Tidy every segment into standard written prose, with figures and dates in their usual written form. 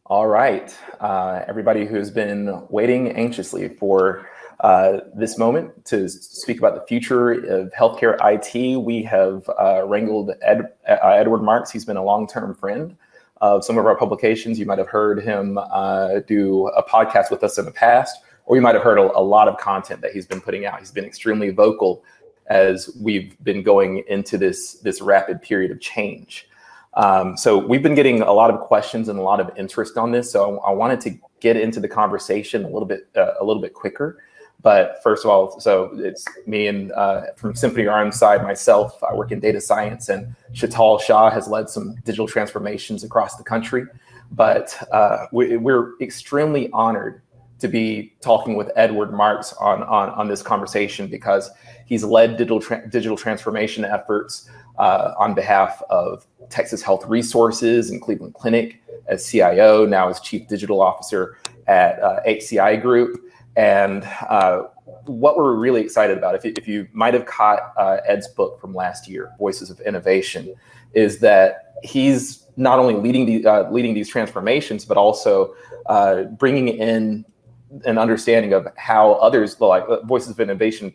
All right, everybody who's been waiting anxiously for this moment to speak about the future of healthcare IT, we have wrangled Edward Marx. He's been a long-term friend of some of our publications. You might have heard him do a podcast with us in the past, or you might have heard a lot of content that he's been putting out. He's been extremely vocal as we've been going into this rapid period of change. So we've been getting a lot of questions and a lot of interest on this. So I wanted to get into the conversation a little bit quicker. But first of all, so it's me and from SymphonyRM side, myself, I work in data science, and Sheetal Shah has led some digital transformations across the country. But we're extremely honored to be talking with Edward Marx on this conversation, because he's led digital transformation efforts on behalf of Texas Health Resources and Cleveland Clinic as CIO, now as Chief Digital Officer at HCI Group. And what we're really excited about, if you might have caught Ed's book from last year, Voices of Innovation, is that he's not only leading these transformations, but also bringing in an understanding of how others, like Voices of Innovation,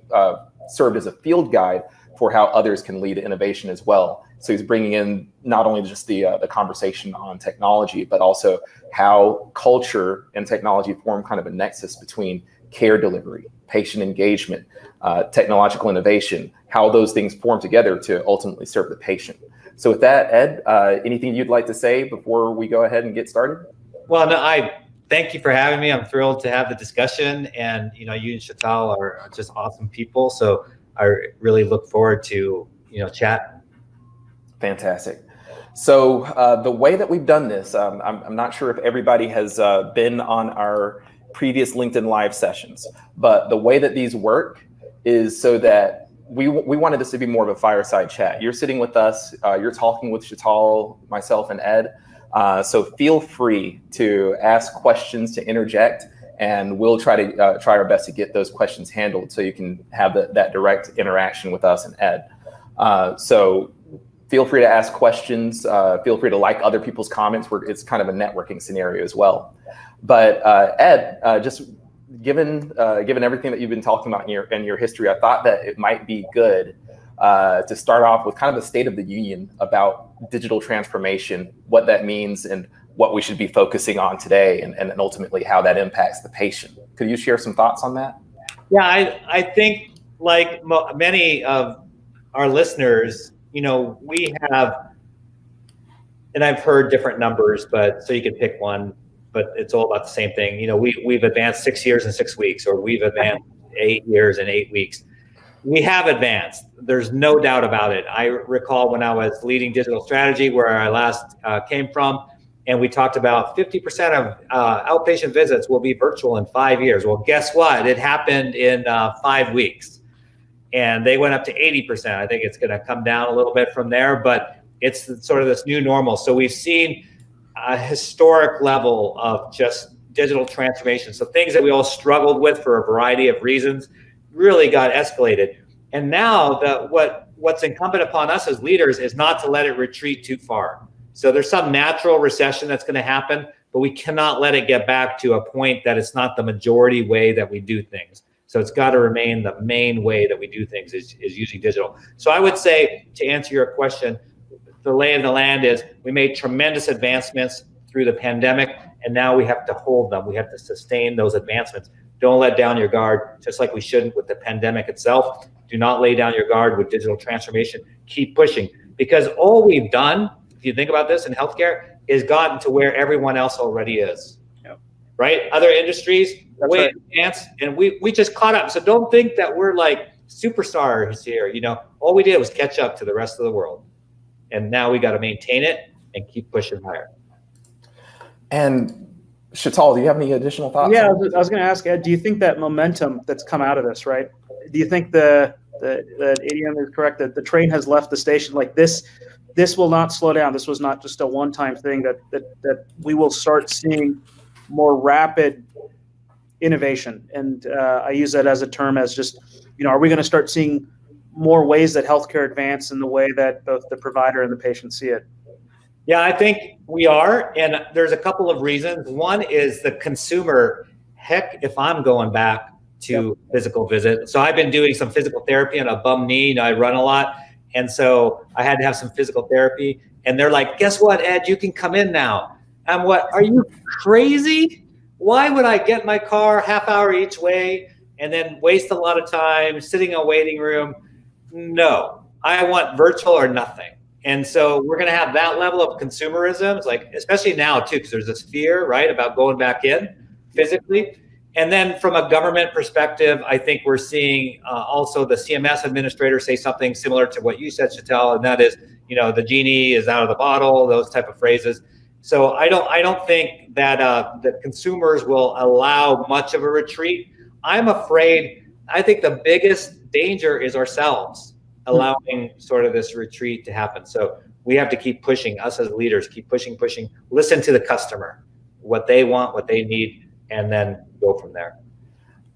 served as a field guide for how others can lead innovation as well. So he's bringing in not only just the conversation on technology, but also how culture and technology form kind of a nexus between care delivery, patient engagement, technological innovation, how those things form together to ultimately serve the patient. So with that, Ed, anything you'd like to say before we go ahead and get started? Well, no, I thank you for having me. I'm thrilled to have the discussion, and you and Sheetal are just awesome people. So I really look forward to chat. Fantastic. So the way that we've done this, I'm not sure if everybody has been on our previous LinkedIn Live sessions, but the way that these work is so that we wanted this to be more of a fireside chat. You're sitting with us, you're talking with Sheetal, myself, and Ed. So feel free to ask questions, to interject, and we'll try our best to get those questions handled so you can have that direct interaction with us and Ed. So feel free to ask questions. Feel free to like other people's comments. It's kind of a networking scenario as well. But Ed, just given everything that you've been talking about in your history, I thought that it might be good to start off with kind of a state of the union about digital transformation, what that means, and what we should be focusing on today, and ultimately how that impacts the patient. Could you share some thoughts on that? Yeah, I think like many of our listeners, we have, and I've heard different numbers, but so you can pick one, but it's all about the same thing. We've advanced 6 years in 6 weeks, or we've advanced 8 years in 8 weeks. We have advanced. There's no doubt about it. I recall when I was leading digital strategy, where I last came from, and we talked about 50% of outpatient visits will be virtual in 5 years. Well, guess what? It happened in 5 weeks, and they went up to 80%. I think it's going to come down a little bit from there, but it's sort of this new normal. So we've seen a historic level of just digital transformation. So things that we all struggled with for a variety of reasons really got escalated. And now what's incumbent upon us as leaders is not to let it retreat too far. So there's some natural recession that's going to happen, but we cannot let it get back to a point that it's not the majority way that we do things. So it's got to remain the main way that we do things is using digital. So I would say, to answer your question, the lay of the land is we made tremendous advancements through the pandemic, and now we have to hold them. We have to sustain those advancements. Don't let down your guard, just like we shouldn't with the pandemic itself. Do not lay down your guard with digital transformation. Keep pushing, because all we've done, if you think about this in healthcare, is gotten to where everyone else already is. Yep. Right? Other industries, way advanced, and we just caught up. So don't think that we're like superstars here. All we did was catch up to the rest of the world. And now we got to maintain it and keep pushing higher. And Sheetal, do you have any additional thoughts? Yeah, I was going to ask Ed, do you think that momentum that's come out of this, right? Do you think that ADM is correct, that the train has left the station? Like this will not slow down. This was not just a one-time thing, that we will start seeing more rapid innovation. And I use that as a term as just, are we going to start seeing more ways that healthcare advance in the way that both the provider and the patient see it? Yeah, I think we are, and there's a couple of reasons. One is the consumer. Heck, if I'm going back to physical visit, so I've been doing some physical therapy on a bum knee. You know, I run a lot, and so I had to have some physical therapy. And they're like, "Guess what, Ed? You can come in now." I'm what? Are you crazy? Why would I get my car half hour each way and then waste a lot of time sitting in a waiting room? No, I want virtual or nothing. And so we're going to have that level of consumerism, like especially now too, because there's this fear, right, about going back in physically. And then from a government perspective, I think we're seeing also the CMS administrator say something similar to what you said, Chattel, and that is, you know, the genie is out of the bottle, those type of phrases. So I don't think that the consumers will allow much of a retreat. I'm afraid. I think the biggest danger is ourselves allowing sort of this retreat to happen. So we have to keep pushing, us as leaders, keep pushing, listen to the customer, what they want, what they need, and then go from there.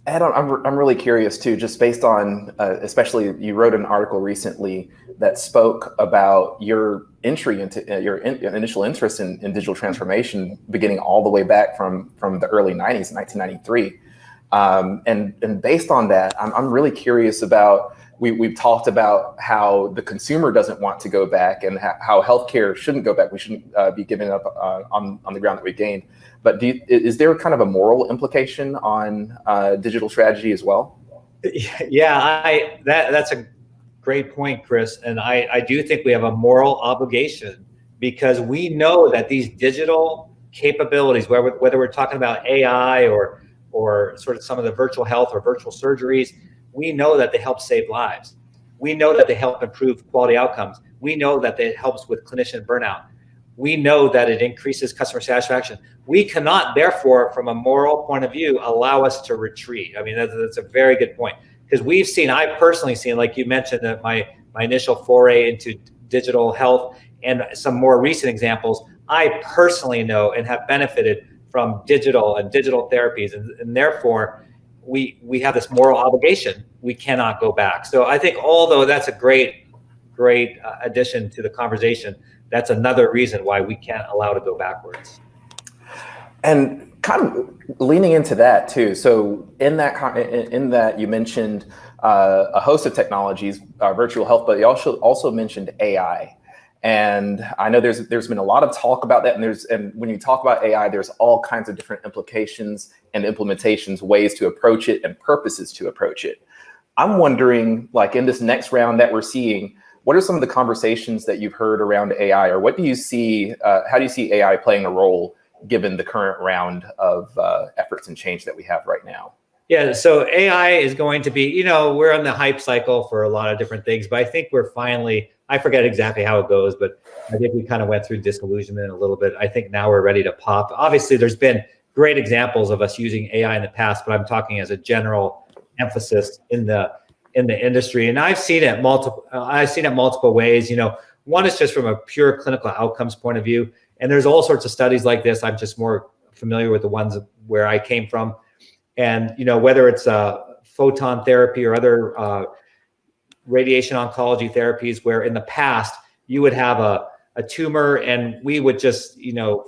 Ed, I'm really curious too, just based on, especially you wrote an article recently that spoke about your entry into your initial interest in digital transformation, beginning all the way back from the early 90s, 1993. And based on that, I'm really curious about, we've talked about how the consumer doesn't want to go back and how healthcare shouldn't go back. We shouldn't be giving up on the ground that we gained. But is there kind of a moral implication on digital strategy as well? Yeah, that's a great point, Chris. And I do think we have a moral obligation, because we know that these digital capabilities, whether we're talking about AI or sort of some of the virtual health or virtual surgeries, we know that they help save lives. We know that they help improve quality outcomes. We know that it helps with clinician burnout. We know that it increases customer satisfaction. We cannot, therefore, from a moral point of view, allow us to retreat. I mean, that's a very good point, because I've personally seen, like you mentioned, that my initial foray into digital health and some more recent examples, I personally know and have benefited from digital therapies, and therefore we have this moral obligation. We cannot go back. So I think, although that's a great addition to the conversation, that's another reason why we can't allow to go backwards. And kind of leaning into that too. So in that you mentioned a host of technologies, virtual health, but you also mentioned AI. And I know there's been a lot of talk about that, and when you talk about AI, there's all kinds of different implications and implementations, ways to approach it, and purposes to approach it. I'm wondering, like in this next round that we're seeing, what are some of the conversations that you've heard around AI, or what do you see? How do you see AI playing a role given the current round of efforts and change that we have right now? Yeah, so AI is going to be, we're on the hype cycle for a lot of different things, but I think we're finally, I forget exactly how it goes, but I think we kind of went through disillusionment a little bit. I think now we're ready to pop. Obviously, there's been great examples of us using AI in the past, but I'm talking as a general emphasis in the industry. And I've seen it multiple ways. One is just from a pure clinical outcomes point of view. And there's all sorts of studies like this. I'm just more familiar with the ones where I came from. And, whether it's photon therapy or other radiation oncology therapies, where in the past you would have a tumor and we would just,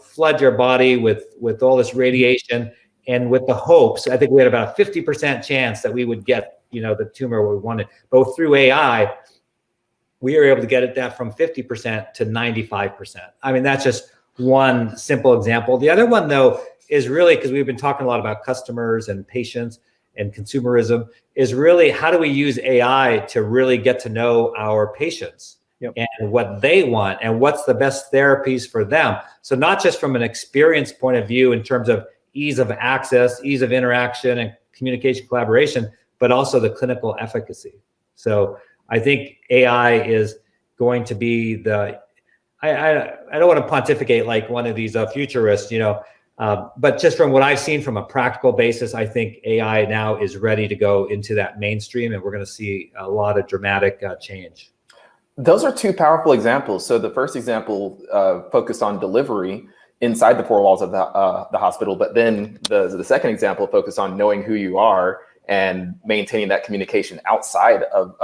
flood your body with all this radiation, and with the hopes, I think we had about a 50% chance that we would get, the tumor we wanted. But through AI, we were able to get that from 50% to 95%. I mean, that's just one simple example. The other one, though, is really, because we've been talking a lot about customers and patients and consumerism, is really how do we use AI to really get to know our patients and what they want and what's the best therapies for them. So not just from an experience point of view in terms of ease of access, ease of interaction and communication collaboration, but also the clinical efficacy. So I think AI is going to be I don't want to pontificate like one of these futurists, but just from what I've seen from a practical basis, I think AI now is ready to go into that mainstream, and we're going to see a lot of dramatic change. Those are two powerful examples. So the first example focused on delivery inside the four walls of the hospital, but then the second example focused on knowing who you are and maintaining that communication outside of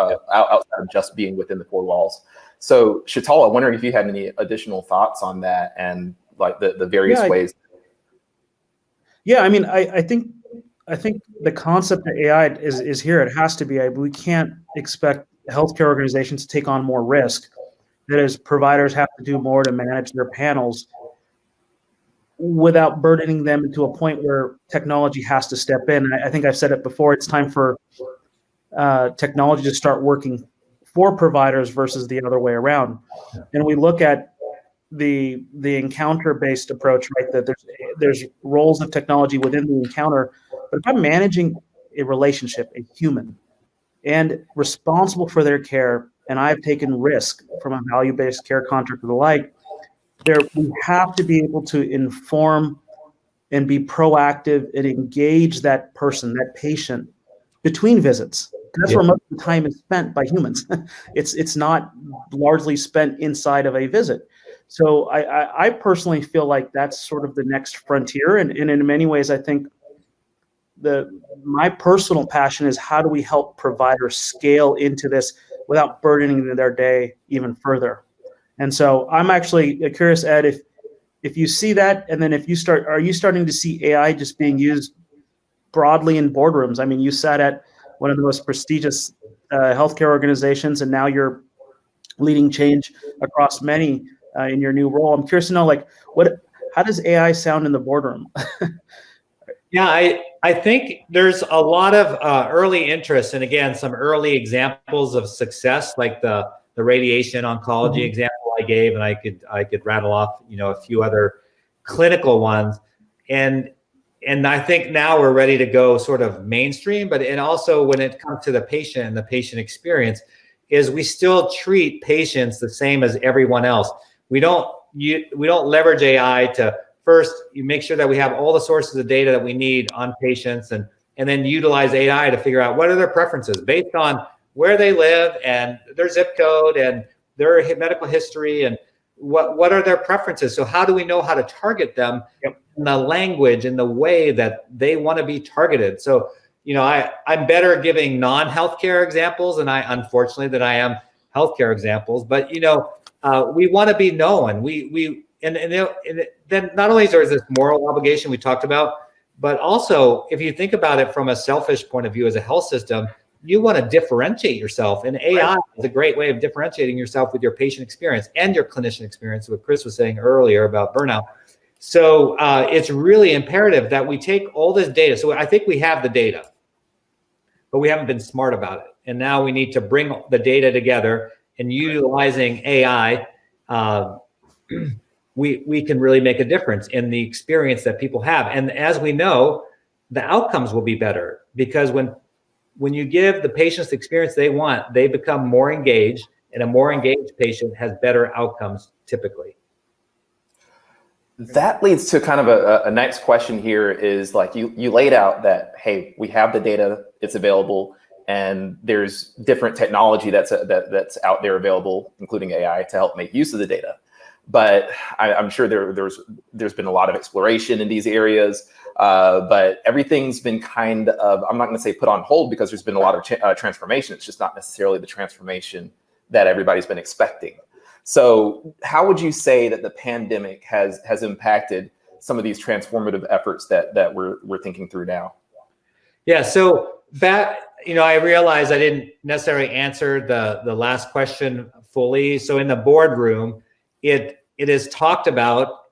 just being within the four walls. So Sheetal, I'm wondering if you had any additional thoughts on that and like the various ways. Yeah, I mean, I think the concept of AI is here. It has to be. We can't expect healthcare organizations to take on more risk. That is, providers have to do more to manage their panels without burdening them to a point where technology has to step in. I think I've said it before. It's time for technology to start working for providers versus the other way around. And we look at the encounter-based approach, right? That there's roles of technology within the encounter, but if I'm managing a relationship, a human, and responsible for their care, and I've taken risk from a value-based care contract or the like, we have to be able to inform and be proactive and engage that person, that patient, between visits. That's where most of the time is spent by humans. It's not largely spent inside of a visit. So I personally feel like that's sort of the next frontier. And in many ways, I think my personal passion is how do we help providers scale into this without burdening their day even further. And so I'm actually curious, Ed, if you see that, and then are you starting to see AI just being used broadly in boardrooms? I mean, you sat at one of the most prestigious healthcare organizations, and now you're leading change across many in your new role. I'm curious to know, like, how does AI sound in the boardroom? Yeah, I think there's a lot of early interest, and again, some early examples of success, like the radiation oncology example I gave, and I could rattle off, a few other clinical ones, and I think now we're ready to go sort of mainstream. But and also when it comes to the patient and the patient experience, is we still treat patients the same as everyone else. We don't leverage AI to first you make sure that we have all the sources of data that we need on patients, and then utilize AI to figure out what are their preferences based on where they live and their zip code and their medical history and what are their preferences. So how do we know how to target them in the language, in the way that they want to be targeted? So, I'm better giving non-healthcare examples than I am healthcare examples. But, we want to be known. And then not only is there this moral obligation we talked about, but also if you think about it from a selfish point of view as a health system, you want to differentiate yourself. And AI is a great way of differentiating yourself with your patient experience and your clinician experience, what Chris was saying earlier about burnout. So it's really imperative that we take all this data. So I think we have the data, but we haven't been smart about it. And now we need to bring the data together, and utilizing AI, we can really make a difference in the experience that people have. And as we know, the outcomes will be better, because when you give the patients the experience they want, they become more engaged, and a more engaged patient has better outcomes typically. That leads to kind of a next question here is, like, you laid out that, hey, we have the data, it's available, and there's different technology that's out there available, including AI, to help make use of the data. But I'm sure there's been a lot of exploration in these areas, but everything's been kind of, I'm not going to say put on hold, because there's been a lot of transformation. It's just not necessarily the transformation that everybody's been expecting. So how would you say that the pandemic has impacted some of these transformative efforts that we're thinking through now? Yeah, so I realized I didn't necessarily answer the last question fully. So in the boardroom, it is talked about.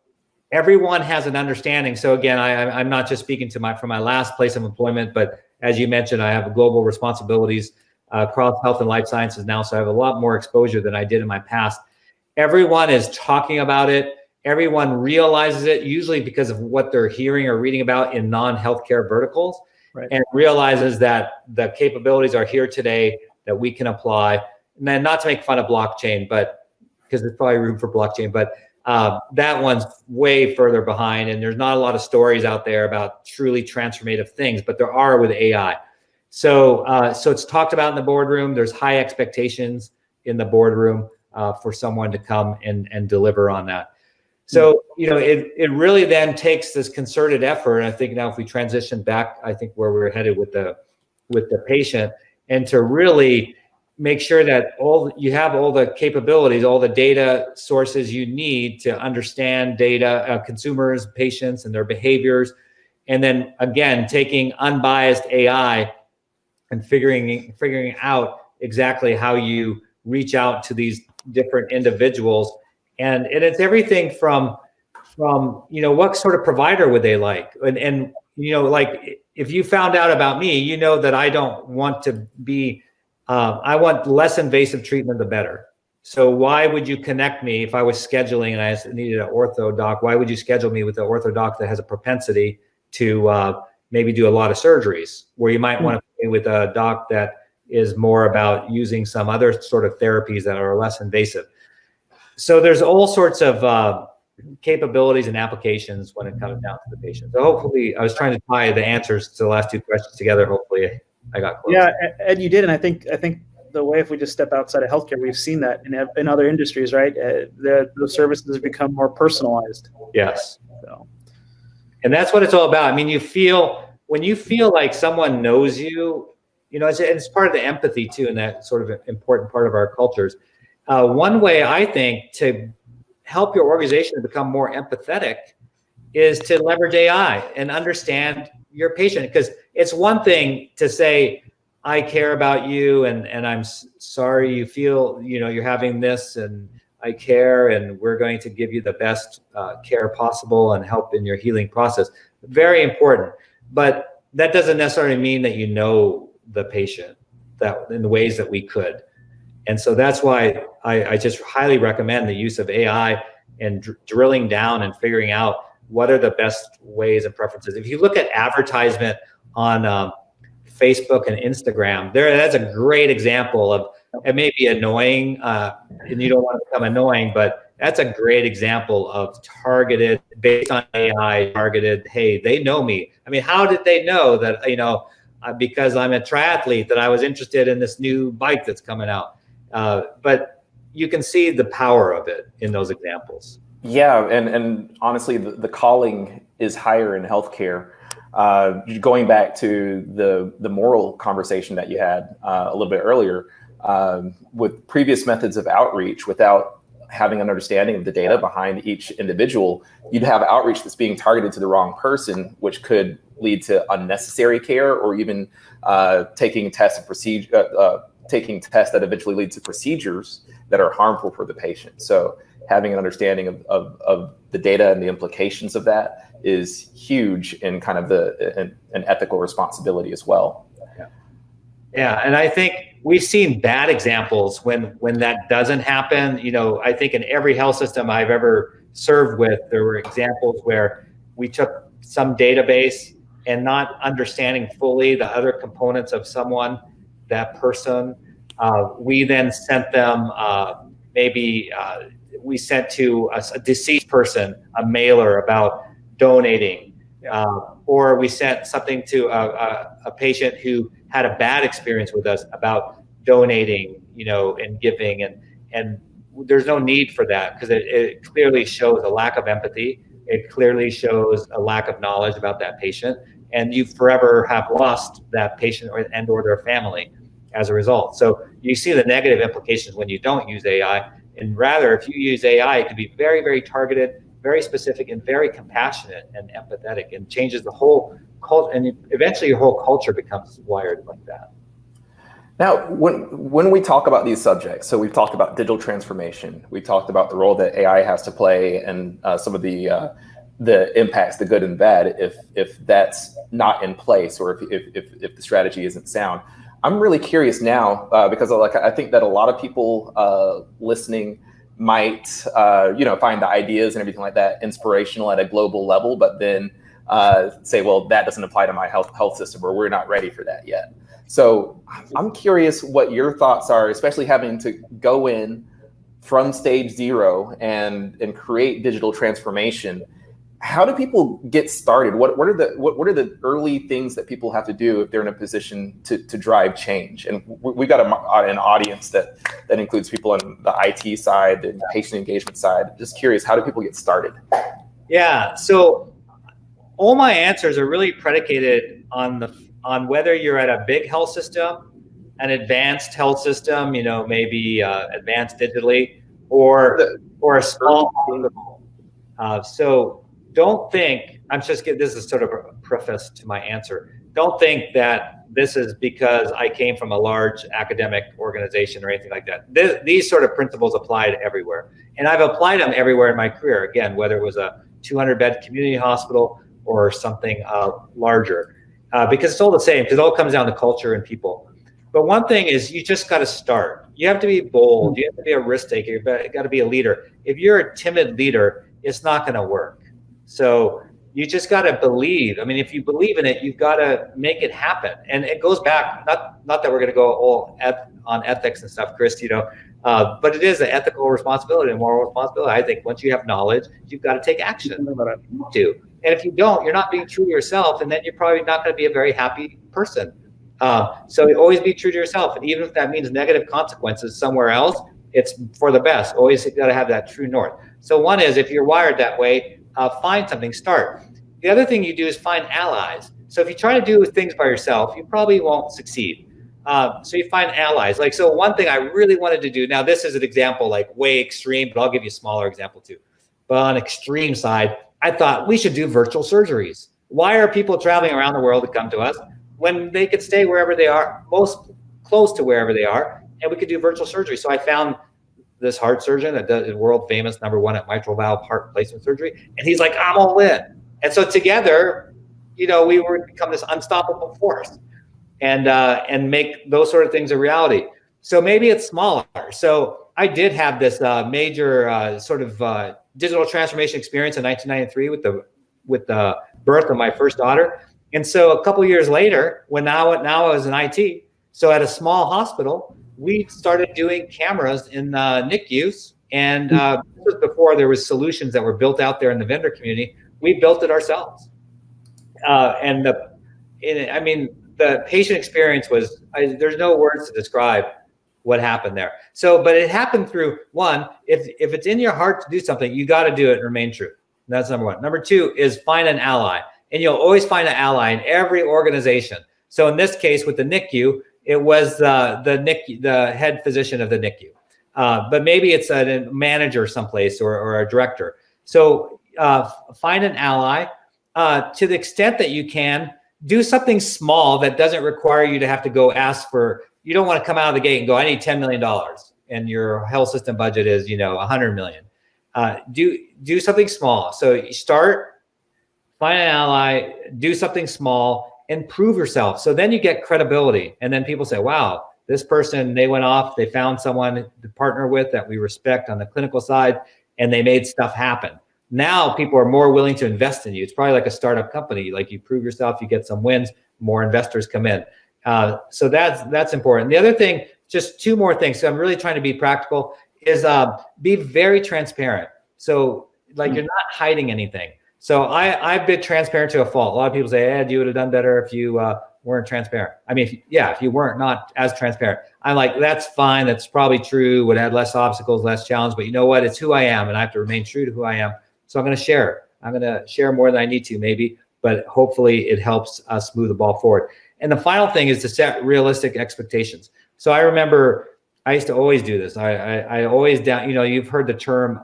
Everyone has an understanding. So again, I'm not just speaking from my last place of employment, but as you mentioned, I have global responsibilities across health and life sciences now. So I have a lot more exposure than I did in my past. Everyone is talking about it. Everyone realizes it, usually because of what they're hearing or reading about in non-healthcare verticals, and realizes that the capabilities are here today that we can apply. And then, not to make fun of blockchain, but because there's probably room for blockchain, but that one's way further behind, and there's not a lot of stories out there about truly transformative things, but there are with AI. So it's talked about in the boardroom. There's high expectations in the boardroom for someone to come and deliver on that. So, it really then takes this concerted effort. And I think now if we transition back, I think where we're headed with the patient, and to really make sure that you have all the capabilities, all the data sources you need to understand data, consumers, patients, and their behaviors. And then again, taking unbiased AI and figuring out exactly how you reach out to these different individuals. And it's everything from what sort of provider would they like? And like if you found out about me, you know that I don't want to be, I want less invasive treatment, the better. So why would you connect me if I was scheduling and I needed an ortho doc? Why would you schedule me with an ortho doc that has a propensity to maybe do a lot of surgeries, where you might want to be with a doc that is more about using some other sort of therapies that are less invasive? So there's all sorts of capabilities and applications when it comes down to the patient. So hopefully, I was trying to tie the answers to the last two questions together. Hopefully I got close. Yeah, Ed, you did. And I think the way, if we just step outside of healthcare, we've seen that in other industries, right? The services have become more personalized. Yes. So. And that's what it's all about. I mean, when you feel like someone knows you, it's part of the empathy too, and that sort of important part of our cultures. One way I think to help your organization to become more empathetic is to leverage AI and understand your patient. Because it's one thing to say, I care about you, and I'm sorry you feel, you're having this, and I care, and we're going to give you the best care possible and help in your healing process. Very important. But that doesn't necessarily mean that you know the patient that in the ways that we could. And so that's why I just highly recommend the use of AI and drilling down and figuring out what are the best ways and preferences. If you look at advertisement on Facebook and Instagram, that's a great example of, it may be annoying and you don't want to become annoying, but that's a great example of targeted, based on AI, targeted, hey, they know me. I mean, how did they know that, because I'm a triathlete, that I was interested in this new bike that's coming out? But you can see the power of it in those examples. Yeah, and honestly, the calling is higher in healthcare. Going back to the moral conversation that you had a little bit earlier, with previous methods of outreach, without having an understanding of the data behind each individual, you'd have outreach that's being targeted to the wrong person, which could lead to unnecessary care, or even taking tests that eventually lead to procedures that are harmful for the patient. So having an understanding of the data and the implications of that is huge in kind of an ethical responsibility as well. Yeah, and I think we've seen bad examples when that doesn't happen. I think in every health system I've ever served with, there were examples where we took some database and not understanding fully the other components of that person. We then sent them we sent to a deceased person a mailer about donating, or we sent something to a patient who had a bad experience with us about donating, and giving, and there's no need for that, because it clearly shows a lack of empathy. It clearly shows a lack of knowledge about that patient, and you forever have lost that patient or their family as a result. So you see the negative implications when you don't use AI, and rather, if you use AI, it can be very, very targeted, very specific, and very compassionate and empathetic, and changes the whole culture, and eventually your whole culture becomes wired like that. Now, when we talk about these subjects, so we've talked about digital transformation, we talked about the role that AI has to play, and some of the impacts, the good and bad, if that's not in place, or if the strategy isn't sound. I'm really curious now, because I think that a lot of people listening might find the ideas and everything like that inspirational at a global level, but then say, well, that doesn't apply to my health system, or we're not ready for that yet. So I'm curious what your thoughts are, especially having to go in from stage zero and create digital transformation. How do people get started? What are the early things that people have to do if they're in a position to drive change? And we've got an audience that includes people on the IT side, the patient engagement side. Just curious, how do people get started? Yeah, so all my answers are really predicated on whether you're at a big health system an advanced health system, maybe advanced digitally, or a small hospital. So don't think, this is sort of a preface to my answer. Don't think that this is because I came from a large academic organization or anything like that. These sort of principles apply to everywhere. And I've applied them everywhere in my career, again, whether it was a 200-bed community hospital or something larger, because it's all the same, because it all comes down to culture and people. But one thing is, you just got to start. You have to be bold. You have to be a risk taker. You got to be a leader. If you're a timid leader, it's not going to work. So you just got to believe. I mean, if you believe in it, you've got to make it happen. And it goes back, not that we're going to go all on ethics and stuff, Chris, but it is an ethical responsibility and moral responsibility. I think once you have knowledge, you've got to take action. And if you don't, you're not being true to yourself, and then you're probably not going to be a very happy person. So always be true to yourself. And even if that means negative consequences somewhere else, it's for the best. Always got to have that true north. So one is, if you're wired that way, find something, start. The other thing you do is find allies. So if you try to do things by yourself, you probably won't succeed. So you find allies. So one thing I really wanted to do, now this is an example way extreme, but I'll give you a smaller example too. But on extreme side, I thought we should do virtual surgeries. Why are people traveling around the world to come to us when they could stay wherever they are, most close to wherever they are, and we could do virtual surgery? So I found this heart surgeon that does world famous #1 at mitral valve heart replacement surgery, and he's like, I'm all in. And so together, we were become this unstoppable force, and make those sort of things a reality. So maybe it's smaller. So I did have this major sort of digital transformation experience in 1993 with the birth of my first daughter. And so a couple of years later, when now I was in IT, so at a small hospital, we started doing cameras in NICUs. And this was before there was solutions that were built out there in the vendor community. We built it ourselves. The patient experience was, there's no words to describe what happened there. So, but it happened through, one, if it's in your heart to do something, you got to do it and remain true. That's number one. Number two is find an ally. And you'll always find an ally in every organization. So in this case with the NICU, it was the head physician of the NICU. But maybe it's a manager someplace or a director. So find an ally. To the extent that you can, do something small that doesn't require you to have to go ask for, you don't want to come out of the gate and go, I need $10 million. And your health system budget is, $100 million. Do something small. So you start, find an ally, do something small, and prove yourself. So then you get credibility. And then people say, wow, this person, they went off, they found someone to partner with that we respect on the clinical side, and they made stuff happen. Now people are more willing to invest in you. It's probably like a startup company. You prove yourself, you get some wins, more investors come in. So that's important. The other thing, just two more things. So I'm really trying to be practical, is be very transparent. So you're not hiding anything. So I've been transparent to a fault. A lot of people say, Ed, you would have done better if you weren't transparent. I mean, if you weren't not as transparent. I'm like, that's fine. That's probably true. Would add less obstacles, less challenge. But you know what? It's who I am, and I have to remain true to who I am. So I'm going to share. I'm going to share more than I need to, maybe, but hopefully it helps us move the ball forward. And the final thing is to set realistic expectations. So I remember I used to always do this. I always down. You've heard the term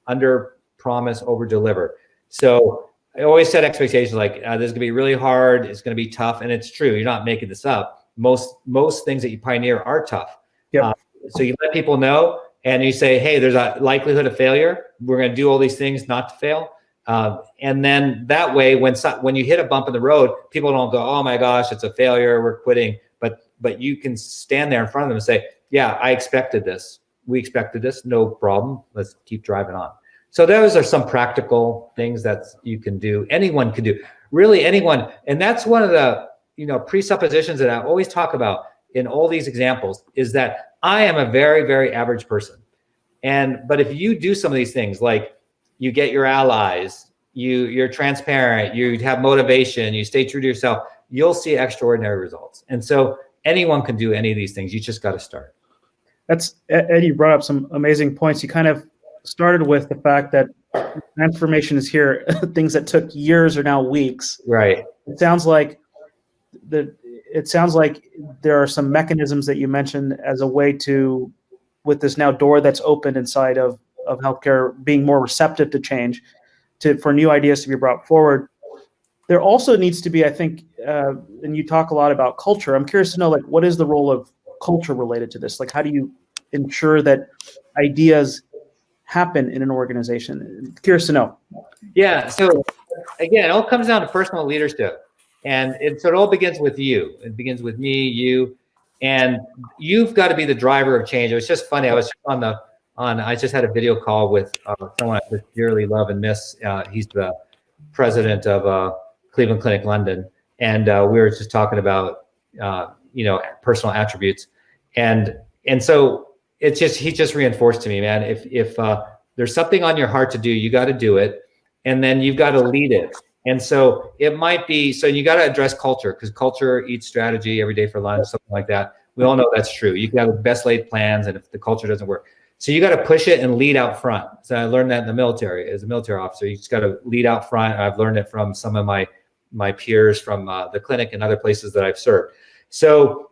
under promise, over deliver. So I always set expectations like this is going to be really hard. It's going to be tough, and it's true. You're not making this up. Most things that you pioneer are tough. Yep. So you let people know, and you say, hey, there's a likelihood of failure. We're going to do all these things not to fail. And then that way, when you hit a bump in the road, people don't go, oh my gosh, it's a failure, we're quitting. But you can stand there in front of them and say, yeah, I expected this. We expected this, no problem. Let's keep driving on. So those are some practical things that you can do. Anyone can do, really anyone. And that's one of the presuppositions that I always talk about in all these examples, is that I am a very, very average person. But if you do some of these things, like you get your allies, you're transparent, you have motivation, you stay true to yourself, you'll see extraordinary results. And so anyone can do any of these things. You just got to start. Ed, you brought up some amazing points. You kind of started with the fact that transformation is here. Things that took years are now weeks. Right. It sounds like it sounds like there are some mechanisms that you mentioned as a way to, with this now door that's opened inside of healthcare, being more receptive to change, for new ideas to be brought forward. There also needs to be, I think, and you talk a lot about culture. I'm curious to know, like, what is the role of culture related to this? Like, how do you ensure that ideas happen in an organization? Curious to know. Yeah. So again, it all comes down to personal leadership, and so it all begins with you. It begins with me, you, and you've got to be the driver of change. It was just funny. I was I just had a video call with someone I dearly love and miss. He's the president of Cleveland Clinic London, and we were just talking about personal attributes, and so he just reinforced to me, man, if there's something on your heart to do, you got to do it, and then you've got to lead it. And so it might be, so you got to address culture, because culture eats strategy every day for lunch, something like that. We all know that's true. You can have the best laid plans, and if the culture doesn't work, so you got to push it and lead out front. So I learned that in the military as a military officer. You just got to lead out front. I've learned it from some of my peers from the clinic and other places that I've served. So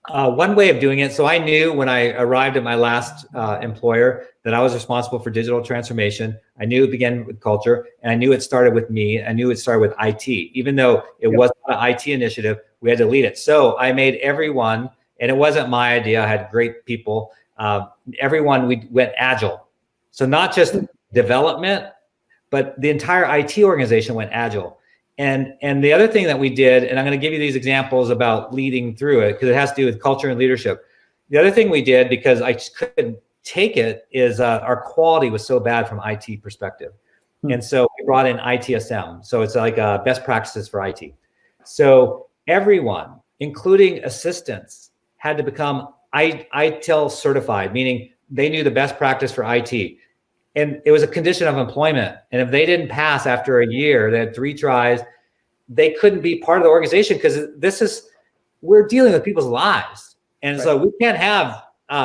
one way of doing it, so I knew when I arrived at my last employer that I was responsible for digital transformation. I knew it began with culture, and I knew it started with me. I knew it started with IT. Even though it wasn't an IT initiative, we had to lead it. So I made everyone, and it wasn't my idea, I had great people, everyone, we went agile. So not just development, but the entire IT organization went agile. And the other thing that we did, and I'm going to give you these examples about leading through it, because it has to do with culture and leadership. The other thing we did, because I just couldn't take it, is our quality was so bad from IT perspective. And so we brought in ITSM. So it's like best practices for IT. So everyone, including assistants, had to become ITIL certified, meaning they knew the best practice for IT. And it was a condition of employment. And if they didn't pass after a year, they had 3 tries, they couldn't be part of the organization, because we're dealing with people's lives. And so we can't have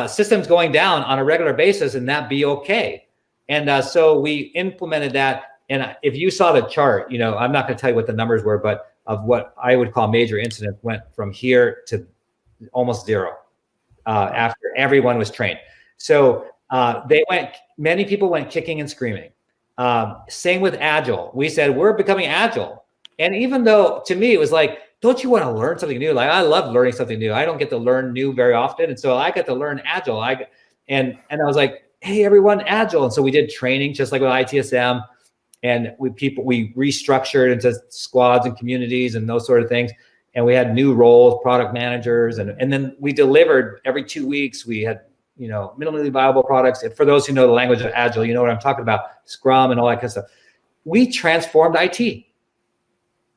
systems going down on a regular basis and that be okay. And so we implemented that. And if you saw the chart, I'm not going to tell you what the numbers were, but of what I would call major incidents went from here to almost 0 after everyone was trained. So many people went kicking and screaming. Same with Agile. We said, we're becoming Agile. And even though to me, it was like, don't you want to learn something new? Like, I love learning something new. I don't get to learn new very often. And so I got to learn Agile. And I was like, hey, everyone, Agile. And so we did training just like with ITSM, and we restructured into squads and communities and those sort of things. And we had new roles, product managers. And then we delivered every 2 weeks. We had minimally viable products. And for those who know the language of Agile, you know what I'm talking about, Scrum and all that kind of stuff. We transformed IT.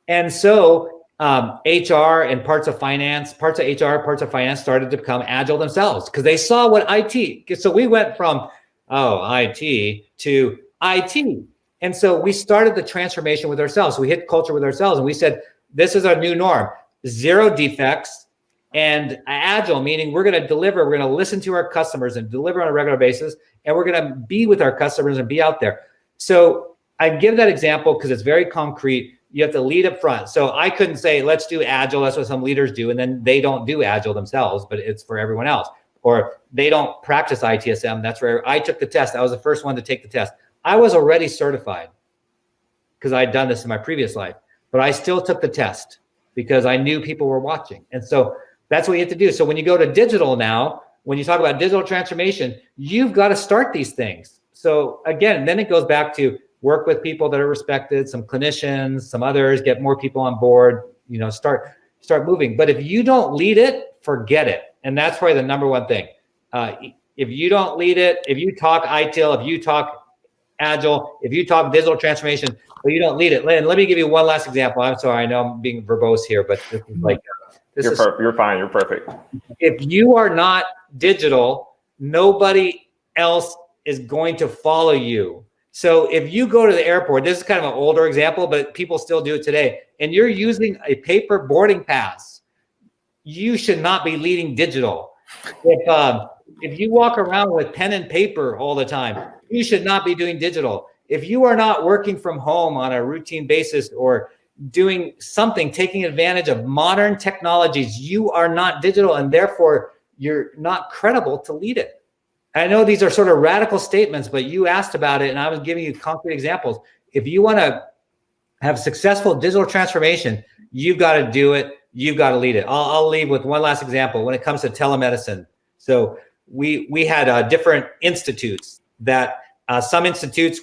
And so HR and parts of finance started to become Agile themselves, because they saw what IT. So we went from, IT to IT. And so we started the transformation with ourselves. We hit culture with ourselves, and we said, this is our new norm, 0 defects. And Agile, meaning we're going to deliver, we're going to listen to our customers and deliver on a regular basis, and we're going to be with our customers and be out there. So I give that example because it's very concrete. You have to lead up front. So I couldn't say, let's do Agile. That's what some leaders do. And then they don't do Agile themselves, but it's for everyone else. Or they don't practice ITSM. That's where I took the test. I was the first one to take the test. I was already certified because I'd done this in my previous life, but I still took the test because I knew people were watching. And so that's what you have to do. So when you go to digital now, when you talk about digital transformation, you've got to start these things. So again, then it goes back to work with people that are respected, some clinicians, some others, get more people on board, start moving. But if you don't lead it, forget it. And that's probably the number one thing. If you don't lead it, if you talk ITIL, if you talk Agile, if you talk digital transformation, but you don't lead it. Lynn, let me give you one last example. I'm sorry, I know I'm being verbose here, but this is like, you're fine. You're perfect. If you are not digital, nobody else is going to follow you. So if you go to the airport, this is kind of an older example, but people still do it today, and you're using a paper boarding pass, you should not be leading digital. If you walk around with pen and paper all the time, you should not be doing digital. If you are not working from home on a routine basis, or doing something, taking advantage of modern technologies, you are not digital, and therefore you're not credible to lead it. I know these are sort of radical statements, but you asked about it and I was giving you concrete examples. If you want to have successful digital transformation, you've got to do it. You've got to lead it. I'll leave with one last example when it comes to telemedicine. So we had different institutes that some institutes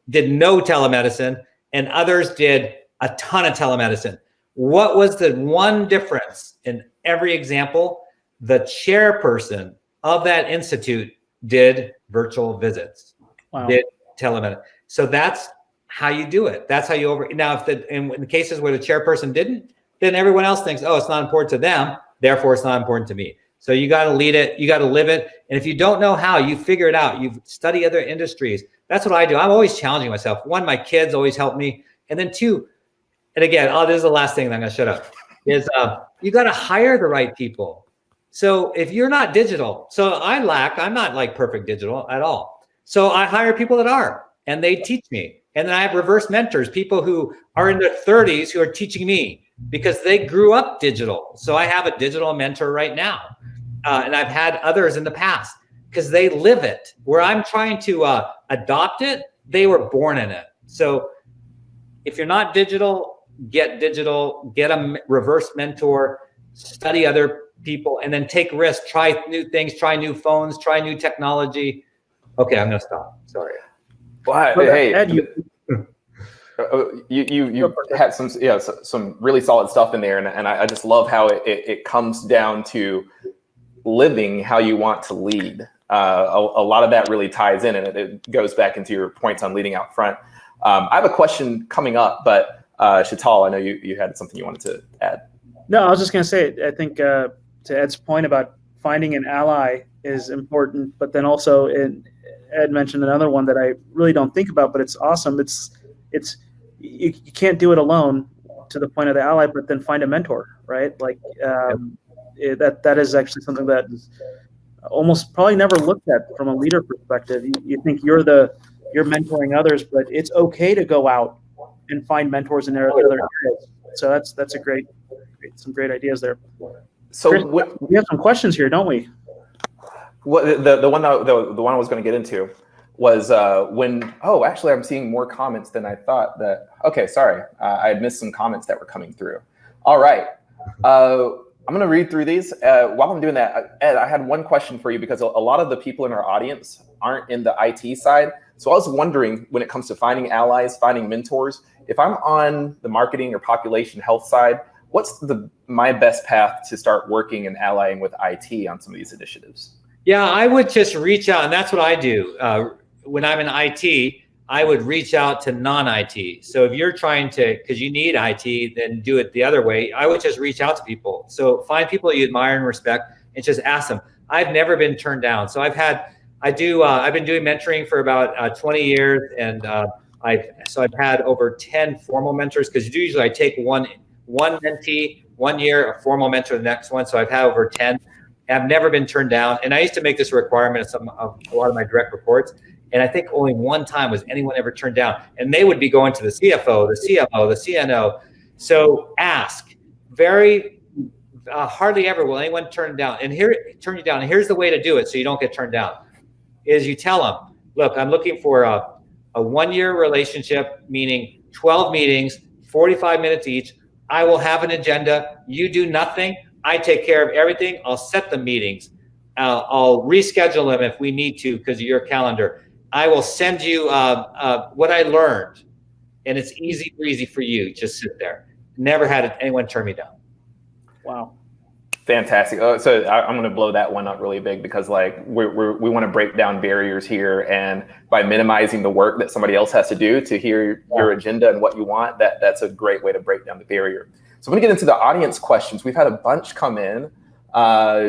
did no telemedicine and others did a ton of telemedicine. What was the one difference in every example? The chairperson of that institute did virtual visits, did telemedicine. So that's how you do it. That's how you now in the cases where the chairperson didn't, then everyone else thinks, oh, it's not important to them, therefore it's not important to me. So you got to lead it, you got to live it. And if you don't know how, you figure it out. You study other industries. That's what I do. I'm always challenging myself. One, my kids always help me. And then two, and again, this is the last thing, and I'm going to shut up, is you got to hire the right people. So if you're not digital, I'm not like perfect digital at all. So I hire people that are, and they teach me. And then I have reverse mentors, people who are in their 30s who are teaching me because they grew up digital. So I have a digital mentor right now. And I've had others in the past because they live it. Where I'm trying to adopt it, they were born in it. So if you're not digital, get a reverse mentor, study other people, and then take risks, try new things, try new phones, try new technology. Okay, I'm going to stop. Sorry. Well, hey, Ed, you had some really solid stuff in there, and I just love how it comes down to living how you want to lead. A lot of that really ties in, and it goes back into your points on leading out front. I have a question coming up, but Sheetal, I know you had something you wanted to add. No, I was just going to say, I think to Ed's point about finding an ally is important, but then also Ed mentioned another one that I really don't think about, but it's awesome. You can't do it alone to the point of the ally, but then find a mentor, right? Like that is actually something that is almost probably never looked at from a leader perspective. You think you're mentoring others, but it's okay to go out and find mentors in other areas. So that's some great ideas there. So Chris, we have some questions here, don't we? Well, the one I was going to get into was actually I'm seeing more comments than I thought okay, sorry. I had missed some comments that were coming through. All right. I'm going to read through these. While I'm doing that, Ed, I had one question for you because a lot of the people in our audience aren't in the IT side. So I was wondering, when it comes to finding allies, finding mentors, if I'm on the marketing or population health side, what's my best path to start working and allying with IT on some of these initiatives? Yeah, I would just reach out, and that's what I do. When I'm in IT, I would reach out to non-IT. So if you're trying to, because you need IT, then do it the other way. I would just reach out to people. So find people you admire and respect and just ask them. I've never been turned down. So I've been doing mentoring for about 20 years, and I've had over 10 formal mentors, because usually I take one mentee 1 year, a formal mentor the next one. So I've had over 10. I've never been turned down. And I used to make this a requirement of a lot of my direct reports. And I think only one time was anyone ever turned down. And they would be going to the CFO, the CMO, the CNO. So ask. Hardly ever will anyone turn you down. And here's the way to do it so you don't get turned down. Is you tell them, look, I'm looking for a 1 year relationship, meaning 12 meetings, 45 minutes each. I will have an agenda. You do nothing. I take care of everything. I'll set the meetings. I'll reschedule them if we need to because of your calendar. I will send you what I learned, and it's easy for you. Just sit there. Never had anyone turn me down. Wow. Fantastic. So I'm going to blow that one up really big because we want to break down barriers here, and by minimizing the work that somebody else has to do to hear your agenda and what you want, that's a great way to break down the barrier. So I'm going to get into the audience questions. We've had a bunch come in,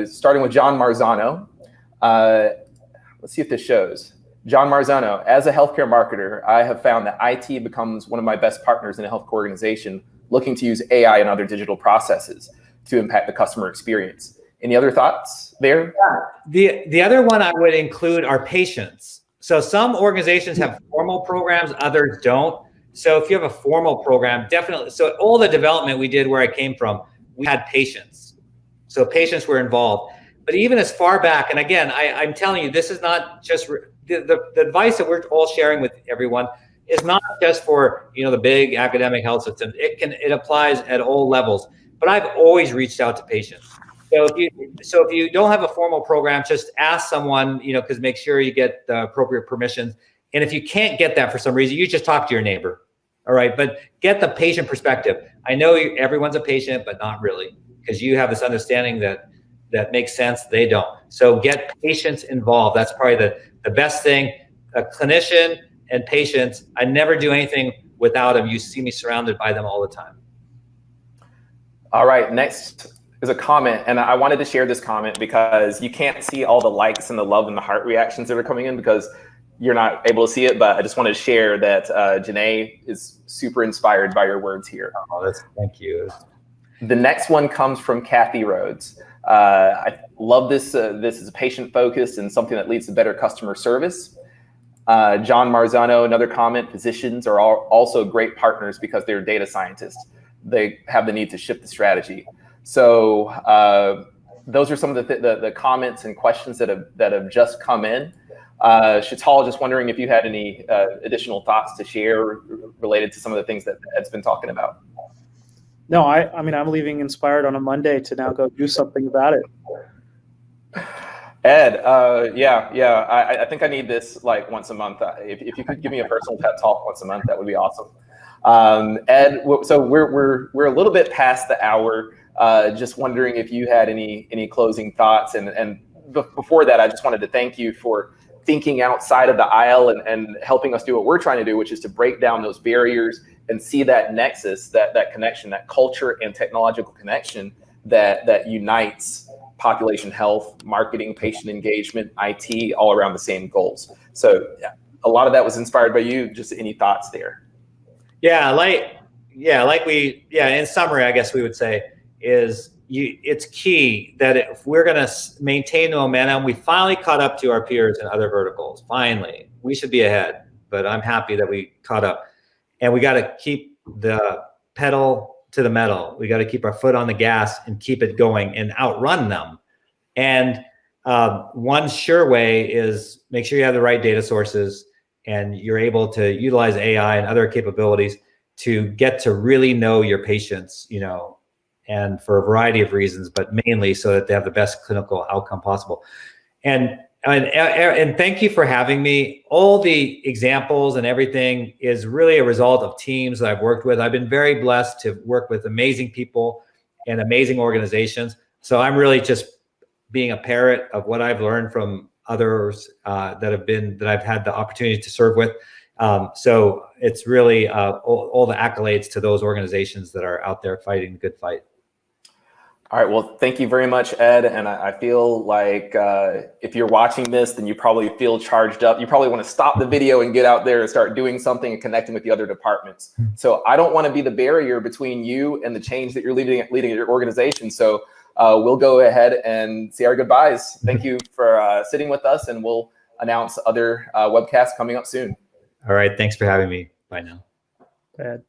starting with John Marzano. Let's see if this shows. John Marzano, as a healthcare marketer, I have found that IT becomes one of my best partners in a healthcare organization looking to use AI and other digital processes to impact the customer experience. Any other thoughts there? The other one I would include are patients. So some organizations have formal programs, others don't. So if you have a formal program, definitely. So all the development we did where I came from, we had patients. So patients were involved. But even as far back, and again, I'm telling you, this is not just the advice that we're all sharing with everyone is not just for the big academic health systems. It applies at all levels. But I've always reached out to patients. So if you don't have a formal program, just ask someone, because make sure you get the appropriate permissions. And if you can't get that for some reason, you just talk to your neighbor. All right, but get the patient perspective. I know everyone's a patient, but not really, because you have this understanding that makes sense. They don't. So get patients involved. That's probably the best thing. A clinician and patients. I never do anything without them. You see me surrounded by them all the time. All right, next is a comment, and I wanted to share this comment because you can't see all the likes and the love and the heart reactions that are coming in because you're not able to see it, but I just wanted to share that Janae is super inspired by your words here. Oh, thank you. The next one comes from Kathy Rhodes. I love this. This is patient-focused and something that leads to better customer service. John Marzano, another comment, physicians are also great partners because they're data scientists. They have the need to shift the strategy. So those are some of the comments and questions that have just come in. Shital, just wondering if you had any additional thoughts to share related to some of the things that Ed's been talking about. No, I mean, I'm leaving inspired on a Monday to now go do something about it. Ed, I think I need this like once a month. If you could give me a personal pep talk once a month, that would be awesome. Ed, so we're a little bit past the hour. Just wondering if you had any closing thoughts, and before that, I just wanted to thank you for thinking outside of the aisle and helping us do what we're trying to do, which is to break down those barriers and see that nexus, that connection, that culture and technological connection that unites population health, marketing, patient engagement, IT, all around the same goals. So a lot of that was inspired by you. Just any thoughts there? In summary, I guess we would say it's key that if we're going to maintain the momentum, we finally caught up to our peers in other verticals. Finally, we should be ahead, but I'm happy that we caught up. And we got to keep the pedal to the metal. We got to keep our foot on the gas and keep it going and outrun them. And one sure way is make sure you have the right data sources and you're able to utilize AI and other capabilities to get to really know your patients, and for a variety of reasons, but mainly so that they have the best clinical outcome possible. And thank you for having me. All the examples and everything is really a result of teams that I've worked with. I've been very blessed to work with amazing people and amazing organizations. So I'm really just being a parrot of what I've learned from others that I've had the opportunity to serve with. So it's really all the accolades to those organizations that are out there fighting the good fight. All right, well, thank you very much, Ed. And I feel like if you're watching this, then you probably feel charged up. You probably want to stop the video and get out there and start doing something and connecting with the other departments. So I don't want to be the barrier between you and the change that you're leading at your organization. So we'll go ahead and say our goodbyes. Thank you for sitting with us, and we'll announce other webcasts coming up soon. All right, thanks for having me. Bye now. Bad.